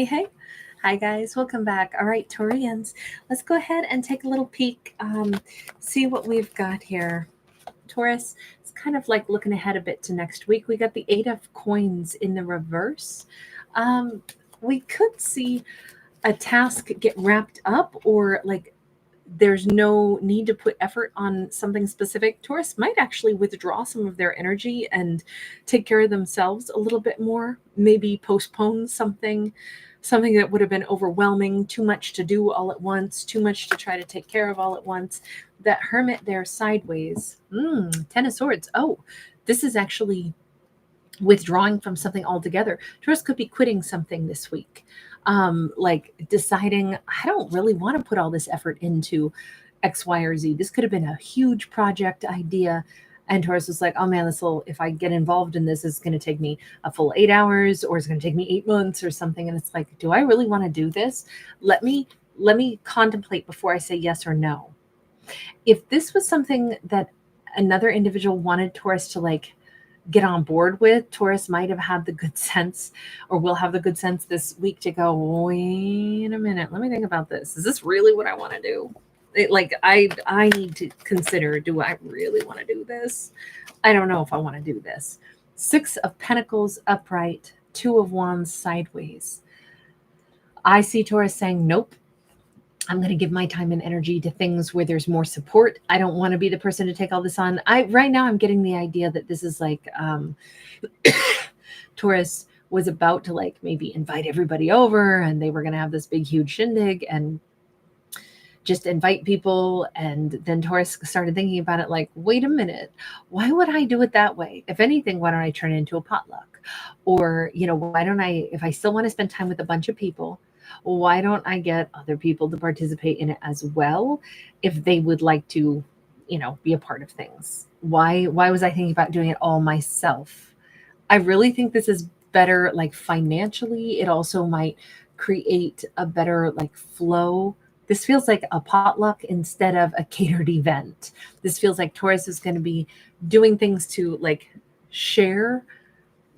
Hey. Hi, guys. Welcome back. All right, Taurians, let's go ahead and take a little peek, see what we've got here. Taurus, it's kind of like looking ahead a bit to next week. We got the Eight of Coins in the reverse. Um, we could see a task get wrapped up, or like there's no need to put effort on something specific. Taurus might actually withdraw some of their energy and take care of themselves a little bit more, maybe postpone something that would have been overwhelming, too much to do all at once, too much to try to take care of all at once. That Hermit there sideways. Ten of Swords. Oh, this is actually withdrawing from something altogether. Taurus could be quitting something this week. Like deciding, I don't really want to put all this effort into X, Y, or Z. This could have been a huge project idea. And Taurus was like, oh man, if I get involved in this, it's going to take me a full 8 hours, or it's going to take me 8 months or something. And it's like, do I really want to do this? Let me contemplate before I say yes or no. If this was something that another individual wanted Taurus to like get on board with, Taurus might have had the good sense, or will have the good sense this week to go, wait a minute, let me think about this. Is this really what I want to do? I need to consider, do I really want to do this? I don't know if I want to do this. Six of Pentacles upright, Two of Wands sideways. I see Taurus saying, nope, I'm going to give my time and energy to things where there's more support. I don't want to be the person to take all this on. Right now I'm getting the idea that this is like Taurus was about to like maybe invite everybody over, and they were going to have this big huge shindig and just invite people. And then Taurus started thinking about it like, wait a minute, why would I do it that way? If anything, why don't I turn it into a potluck? Or, why don't if I still want to spend time with a bunch of people, why don't I get other people to participate in it as well if they would like to, be a part of things? Why was I thinking about doing it all myself? I really think this is better, like financially. It also might create a better like flow. This feels like a potluck instead of a catered event. This feels like Taurus is going to be doing things to like share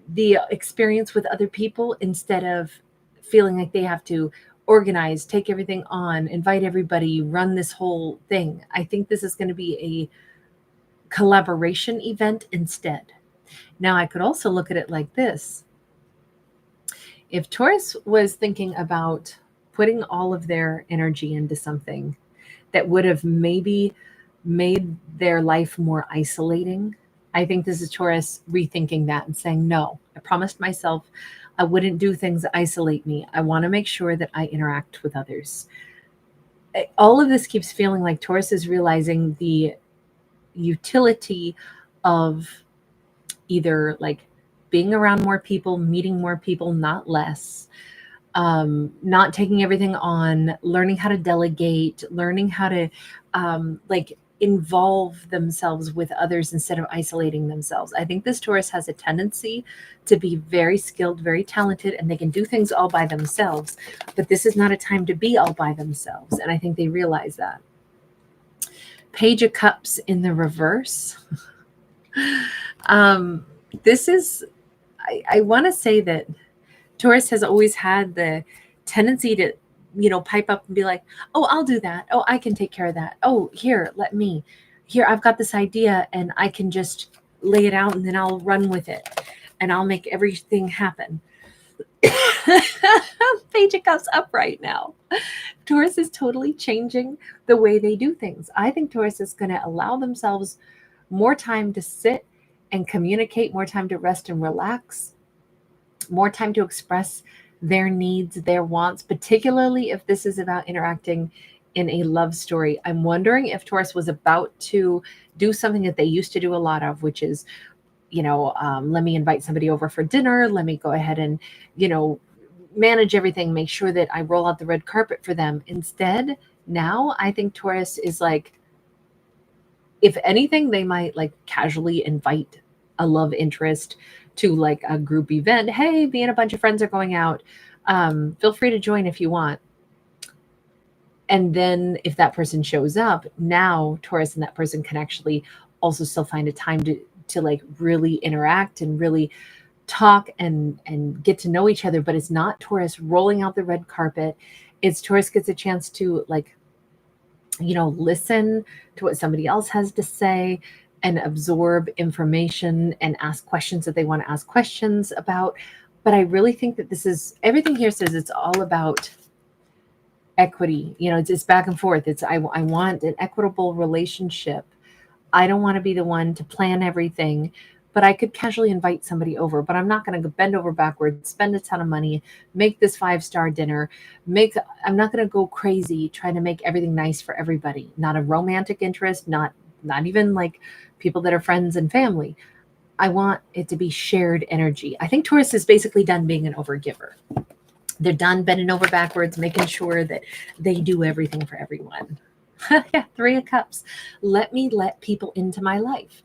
the experience with other people instead of feeling like they have to organize, take everything on, invite everybody, run this whole thing. I think this is going to be a collaboration event instead. Now, I could also look at it like this. If Taurus was thinking about putting all of their energy into something that would have maybe made their life more isolating, I think this is Taurus rethinking that and saying, no, I promised myself I wouldn't do things that isolate me. I want to make sure that I interact with others. All of this keeps feeling like Taurus is realizing the utility of either like being around more people, meeting more people, not less, not taking everything on, learning how to delegate, learning how to like involve themselves with others instead of isolating themselves. I think this Taurus has a tendency to be very skilled, very talented, and they can do things all by themselves. But this is not a time to be all by themselves. And I think they realize that. Page of Cups in the reverse. This is, I want to say that Taurus has always had the tendency to, pipe up and be like, oh, I'll do that. Oh, I can take care of that. Oh, here, I've got this idea and I can just lay it out and then I'll run with it and I'll make everything happen. Page of Cups upright now. Taurus is totally changing the way they do things. I think Taurus is going to allow themselves more time to sit and communicate, more time to rest and relax, more time to express their needs, their wants, particularly if this is about interacting in a love story. I'm wondering if Taurus was about to do something that they used to do a lot of, which is, let me invite somebody over for dinner. Let me go ahead and, manage everything, make sure that I roll out the red carpet for them. Instead, now I think Taurus is like, if anything, they might like casually invite a love interest to like a group event. Hey, me and a bunch of friends are going out. Feel free to join if you want. And then if that person shows up, now Taurus and that person can actually also still find a time to like really interact and really talk and get to know each other, but it's not Taurus rolling out the red carpet. It's Taurus gets a chance to, like, listen to what somebody else has to say and absorb information and ask questions that they want to ask questions about. But I really think that this is, everything here says it's all about equity. It's back and forth. It's I want an equitable relationship. I don't want to be the one to plan everything, but I could casually invite somebody over, but I'm not going to bend over backwards, spend a ton of money, make this 5-star dinner, I'm not going to go crazy trying to make everything nice for everybody. Not a romantic interest, not even like people that are friends and family. I want it to be shared energy. I think Taurus is basically done being an overgiver. They're done bending over backwards, making sure that they do everything for everyone. Yeah, 3 of Cups. Let me let people into my life.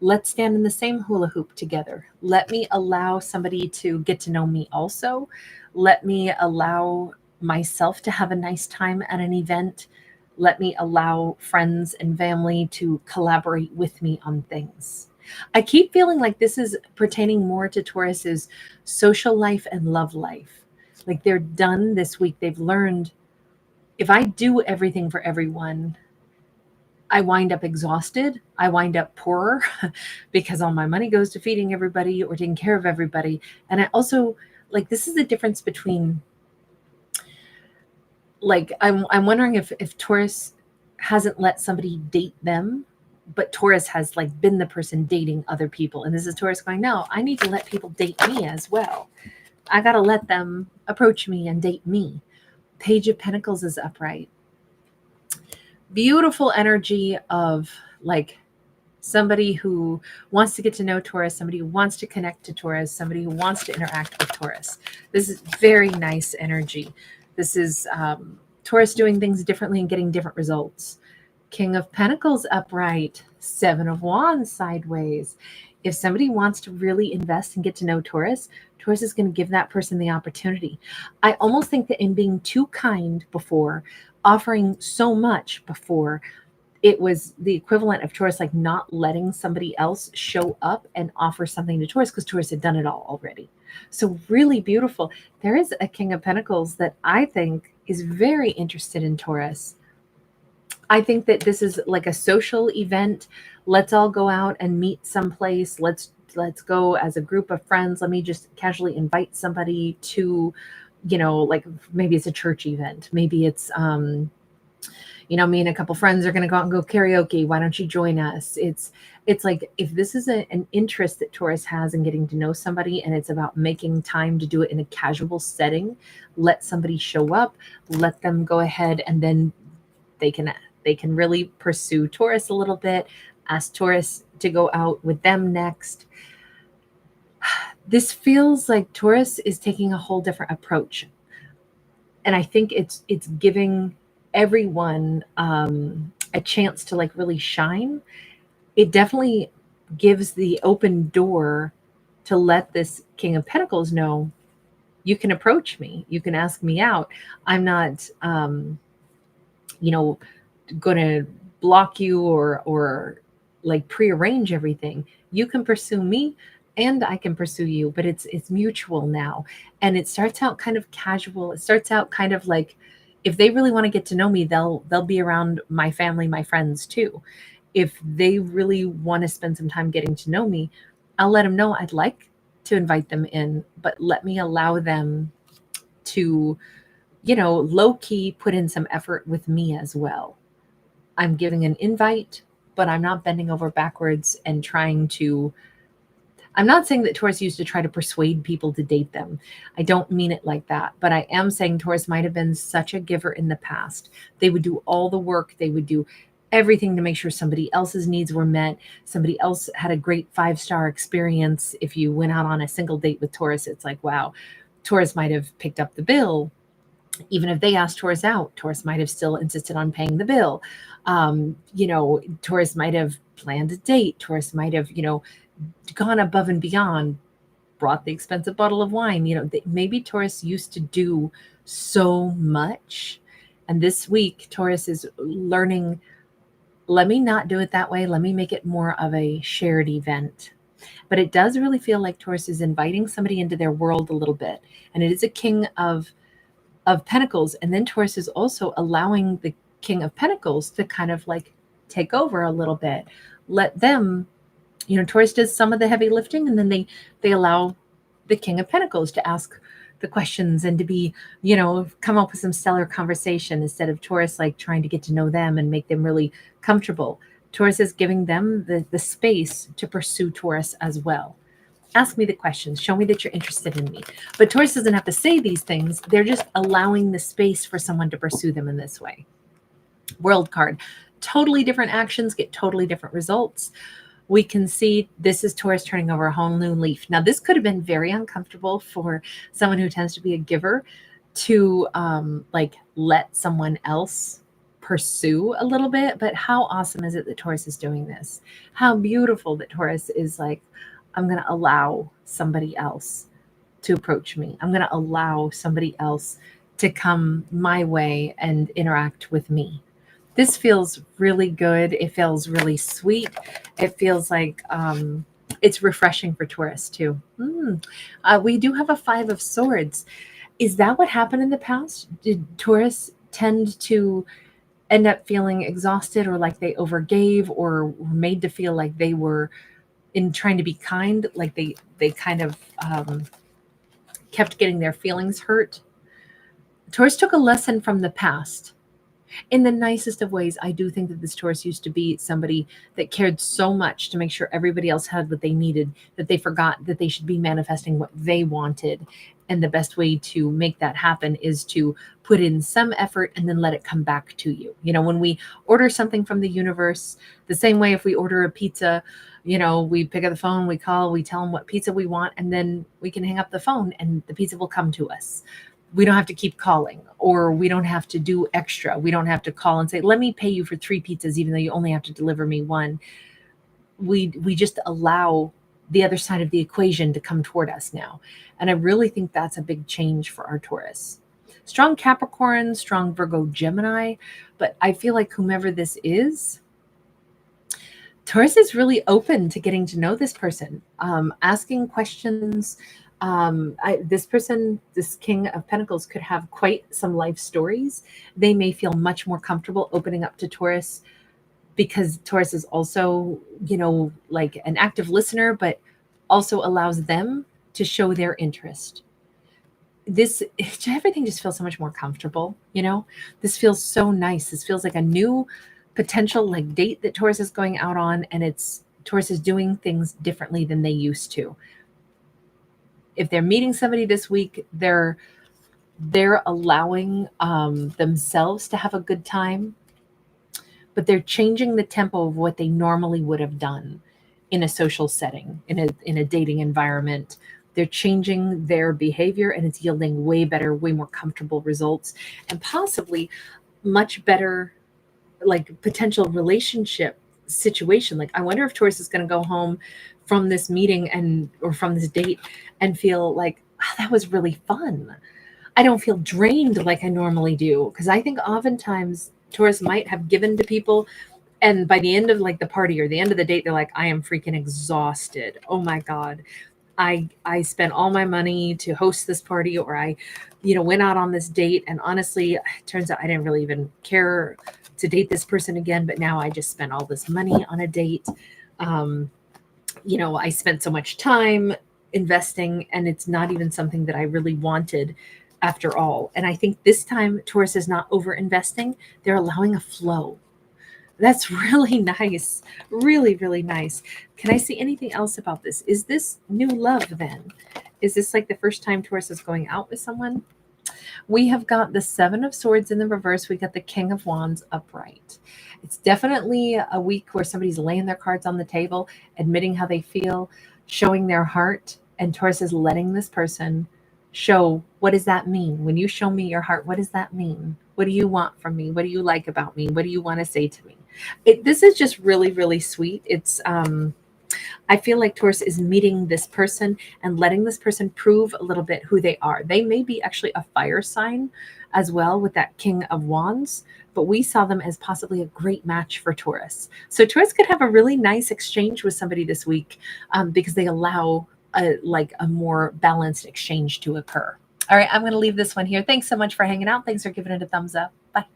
Let's stand in the same hula hoop together. Let me allow somebody to get to know me also. Let me allow myself to have a nice time at an event. Let me allow friends and family to collaborate with me on things. I keep feeling like this is pertaining more to Taurus's social life and love life. Like they're done this week. They've learned, if I do everything for everyone, I wind up exhausted. I wind up poorer because all my money goes to feeding everybody or taking care of everybody. And I also, like, this is the difference between, like, I'm wondering if Taurus hasn't let somebody date them, but Taurus has, like, been the person dating other people. And this is Taurus going, no, I need to let people date me as well. I got to let them approach me and date me. Page of Pentacles is upright. Beautiful energy of, like, somebody who wants to get to know Taurus, somebody who wants to connect to Taurus, somebody who wants to interact with Taurus. This is very nice energy. This is Taurus doing things differently and getting different results. King of Pentacles upright, 7 of Wands sideways. If somebody wants to really invest and get to know Taurus, Taurus is going to give that person the opportunity. I almost think that in being too kind before, offering so much before, it was the equivalent of Taurus, like, not letting somebody else show up and offer something to Taurus because Taurus had done it all already. So really beautiful. There is a King of Pentacles that I think is very interested in Taurus. I think that this is like a social event. Let's all go out and meet someplace. Let's go as a group of friends. Let me just casually invite somebody to, like, maybe it's a church event. Maybe it's, me and a couple friends are going to go out and go karaoke. Why don't you join us? It's like, if this is an interest that Taurus has in getting to know somebody, and it's about making time to do it in a casual setting, let somebody show up, let them go ahead, and then they can really pursue Taurus a little bit, ask Taurus to go out with them next. This feels like Taurus is taking a whole different approach. And I think it's giving everyone a chance to, like, really shine. It definitely gives the open door to let this King of Pentacles know, you can approach me, you can ask me out. I'm not going to block you or like prearrange everything. You can pursue me and I can pursue you, but it's mutual now. And it starts out kind of casual. It starts out kind of like, if they really want to get to know me, they'll be around my family, my friends too. If they really want to spend some time getting to know me, I'll let them know I'd like to invite them in, but let me allow them to, low key put in some effort with me as well. I'm giving an invite, but I'm not bending over backwards and trying to, I'm not saying that Taurus used to try to persuade people to date them. I don't mean it like that, but I am saying Taurus might have been such a giver in the past. They would do all the work. They would do everything to make sure somebody else's needs were met. Somebody else had a great 5-star experience. If you went out on a single date with Taurus, it's like, wow, Taurus might have picked up the bill. Even if they asked Taurus out, Taurus might have still insisted on paying the bill. Taurus might have planned a date. Taurus might have, gone above and beyond, brought the expensive bottle of wine. Maybe Taurus used to do so much. And this week, Taurus is learning, let me not do it that way. Let me make it more of a shared event. But it does really feel like Taurus is inviting somebody into their world a little bit. And it is a king of Pentacles. And then Taurus is also allowing the King of Pentacles to kind of like take over a little bit. Let them, Taurus does some of the heavy lifting, and then they allow the King of Pentacles to ask the questions and to be, come up with some stellar conversation instead of Taurus like trying to get to know them and make them really comfortable. Taurus is giving them the space to pursue Taurus as well. Ask me the questions. Show me that you're interested in me. But Taurus doesn't have to say these things. They're just allowing the space for someone to pursue them in this way. World card. Totally different actions get totally different results. We can see this is Taurus turning over a whole new leaf. Now, this could have been very uncomfortable for someone who tends to be a giver to like let someone else pursue a little bit. But how awesome is it that Taurus is doing this? How beautiful that Taurus is like, I'm going to allow somebody else to approach me. I'm going to allow somebody else to come my way and interact with me. This feels really good. It feels really sweet. It feels like it's refreshing for Taurus too. We do have a 5 of Swords. Is that what happened in the past? Did Taurus tend to end up feeling exhausted or like they overgave or were made to feel like they were in trying to be kind, like they kind of kept getting their feelings hurt? Taurus took a lesson from the past. In the nicest of ways, I do think that this Taurus used to be somebody that cared so much to make sure everybody else had what they needed that they forgot that they should be manifesting what they wanted. And the best way to make that happen is to put in some effort and then let it come back to you. When we order something from the universe, the same way if we order a pizza, we pick up the phone, we call, we tell them what pizza we want, and then we can hang up the phone and the pizza will come to us. We don't have to keep calling, or we don't have to do extra. We don't have to call and say, let me pay you for 3 pizzas, even though you only have to deliver me 1. We just allow the other side of the equation to come toward us now. And I really think that's a big change for our Taurus. Strong Capricorn, strong Virgo, Gemini. But I feel like whomever this is, Taurus is really open to getting to know this person, asking questions. This person, this King of Pentacles, could have quite some life stories. They may feel much more comfortable opening up to Taurus because Taurus is also, like an active listener, but also allows them to show their interest. Everything just feels so much more comfortable. This feels so nice. This feels like a new potential like date that Taurus is going out on, and Taurus is doing things differently than they used to. If they're meeting somebody this week, they're allowing themselves to have a good time, but they're changing the tempo of what they normally would have done in a social setting, in a dating environment. They're changing their behavior, and it's yielding way better, way more comfortable results, and possibly much better like potential relationship situation. Like, I wonder if Taurus is going to go home from this meeting or from this date and feel like, oh, that was really fun. I don't feel drained like I normally do. Because I think oftentimes Taurus might have given to people, and by the end of like the party or the end of the date, they're like, I am freaking exhausted. Oh my God. I spent all my money to host this party, or I, went out on this date. And honestly, it turns out I didn't really even care to date this person again, but now I just spent all this money on a date. I spent so much time investing, and it's not even something that I really wanted after all. And I think this time Taurus is not over investing. They're allowing a flow. That's really nice. Really, really nice. Can I see anything else about this? Is this new love then? Is this like the first time Taurus is going out with someone? We have got the 7 of Swords in the reverse. We got the King of Wands upright. It's definitely a week where somebody's laying their cards on the table, admitting how they feel, showing their heart, and Taurus is letting this person show, what does that mean? When you show me your heart, what does that mean? What do you want from me? What do you like about me? What do you want to say to me? This is just really, really sweet. It's I feel like Taurus is meeting this person and letting this person prove a little bit who they are. They may be actually a fire sign as well with that King of Wands, but we saw them as possibly a great match for Taurus. So Taurus could have a really nice exchange with somebody this week because they allow a more balanced exchange to occur. All right, I'm going to leave this one here. Thanks so much for hanging out. Thanks for giving it a thumbs up. Bye.